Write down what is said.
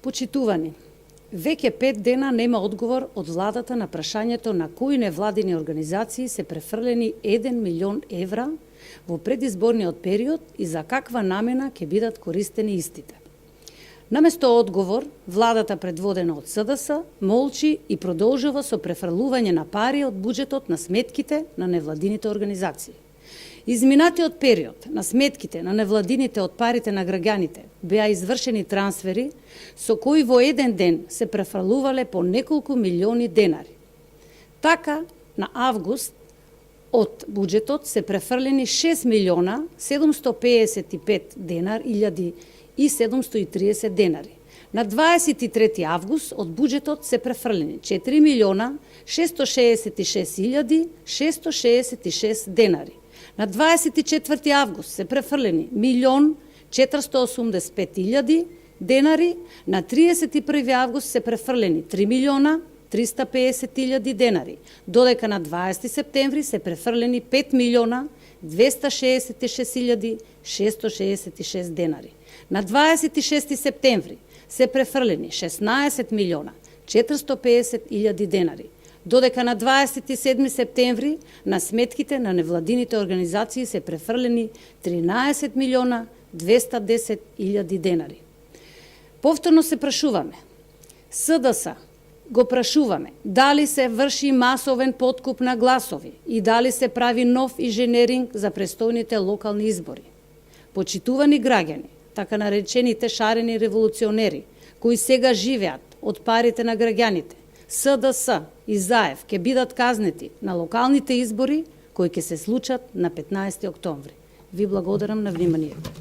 Почитувани, веќе 5 дена нема одговор од владата на прашањето на кои невладини организации се префрлени 1 милион евра во предизборниот период и за каква намена ќе бидат користени истите. Наместо одговор, владата предводена од СДС молчи и продолжува со префрлување на пари од буџетот на сметките на невладините организации. Изминатиот период на сметките на невладините од парите на граѓаните беа извршени трансфери со кои во еден ден се префрлувале по неколку милиони денари. Така, на август од буџетот се префрлени 6 милиона 755 илјади и 730 денари. На 23 август од буџетот се префрлени 4 милиона 666 илјади 666 денари. На 24 август се префрлени 1 485 илјади денари, на 31 август се префрлени 3 милиона 350 илјади денари, додека на 20 септември се префрлени 5 милиона 266 илјади 666 денари. На 26 септември се префрлени 16 милиона 450 илјади денари, додека на 27 септември на сметките на невладините организации се префрлени 13 милиона 210 илјади денари. Повторно се прашуваме, СДС го прашуваме, дали се врши масовен подкуп на гласови и дали се прави нов инженеринг за престојните локални избори. Почитувани граѓани, така наречените шарени револуционери, кои сега живеат од парите на граѓаните, СДС и ЗАЕВ ќе бидат казнети на локалните избори кои ќе се случат на 15 октомври. Ви благодарам на вниманието.